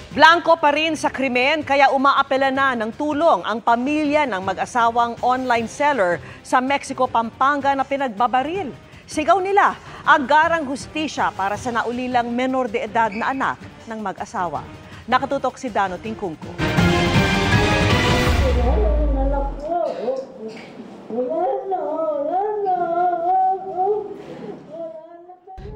Blanco pa rin sa krimen kaya umaapela na ng tulong ang pamilya ng mag-asawang online seller sa Mexico, Pampanga na pinagbabaril. Sigaw nila, agarang hustisya para sa naulilang menor de edad na anak ng mag-asawa. Nakatutok si Dano Tingkungko.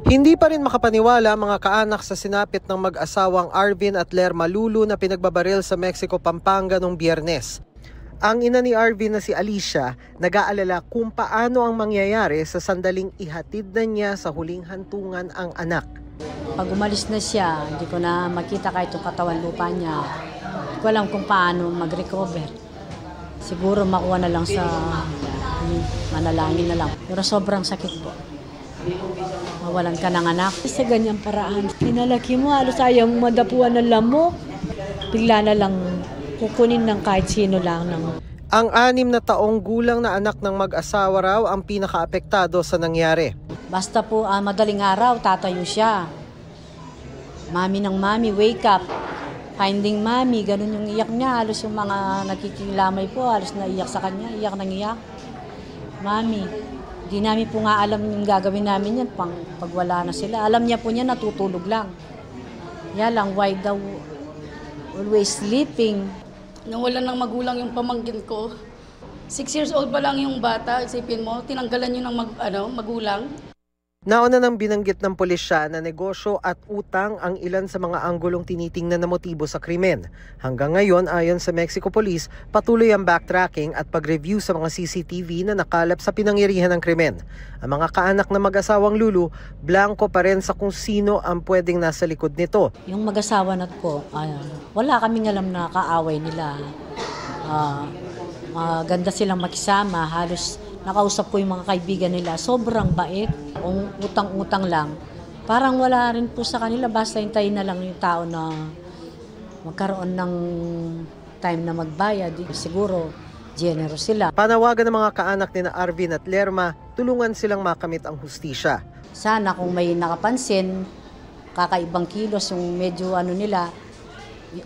Hindi pa rin makapaniwala mga kaanak sa sinapit ng mag-asawang Arvin at Lerma Lulu na pinagbabaril sa Mexico, Pampanga noong Biyernes. Ang ina ni Arvin na si Alicia, nag-aalala kung paano ang mangyayari sa sandaling ihatid na niya sa huling hantungan ang anak. Pag umalis na siya, hindi ko na makita kahit yung katawan lupa niya. Hindi ko alam kung paano mag-recover. Siguro makuha na lang sa manalangin na lang. Pero sobrang sakit po. Mawalan ka ng anak. Sa ganyang paraan, pinalaki mo, halos ayaw madapuan ng lamok. Bigla na lang kukunin ng kahit sino lang. Ang 6 na taong gulang na anak ng mag-asawa raw ang pinaka-apektado sa nangyari. Basta po madaling araw, tatayo siya. Mami ng mami, wake up. Finding mami, ganun yung iyak niya. Halos yung mga nakikilamay po, halos naiyak sa kanya, iyak ng iyak. Mami. Di namin po nga alam yung gagawin namin yan pag wala na sila. Alam niya po niya natutulog lang. Yan lang, why daw always sleeping. Nawalan ng magulang yung pamangkin ko. 6 years old pa lang yung bata, isipin mo, tinanggalan yun ng magulang. Nauna nang binanggit ng pulisya na negosyo at utang ang ilan sa mga anggulong tinitingnan na motibo sa krimen. Hanggang ngayon, ayon sa Mexico Police, patuloy ang backtracking at pag-review sa mga CCTV na nakalap sa pinangyarihan ng krimen. Ang mga kaanak na mag-asawang Lulu, blanco pa rin sa kung sino ang pwedeng nasa likod nito. Yung mag-asawa na po, wala kaming alam na kaaway nila. Maganda silang makisama, halos nakausap ko yung mga kaibigan nila, sobrang bait, utang-utang lang. Parang wala rin po sa kanila, basta hintayin na lang yung tao na magkaroon ng time na magbayad. Siguro, generous sila. Panawagan ng mga kaanak ni na Arvin at Lerma, tulungan silang makamit ang hustisya. Sana kung may nakapansin, kakaibang kilos yung medyo nila,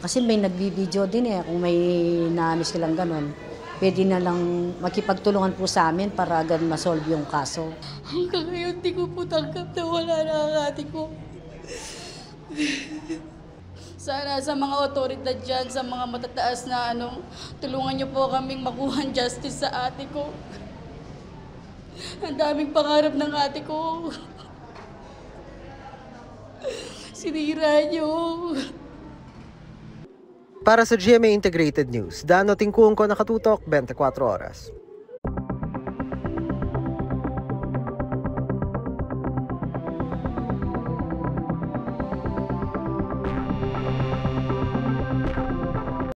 kasi may nagbibideo din kung may naano silang ganon. Pwede na lang makipagtulungan po sa amin para agad masolve yung kaso. Hanggang ngayon, di ko po tanggap na wala na ang ate ko. Sana sa mga otoridad dyan, sa mga matataas na tulungan niyo po kaming makuha ang justice sa ate ko. Ang daming pangarap ng ate ko. Sinira niyo. Para sa GMA Integrated News, Dano Tingkungko, nakatutok 24 oras.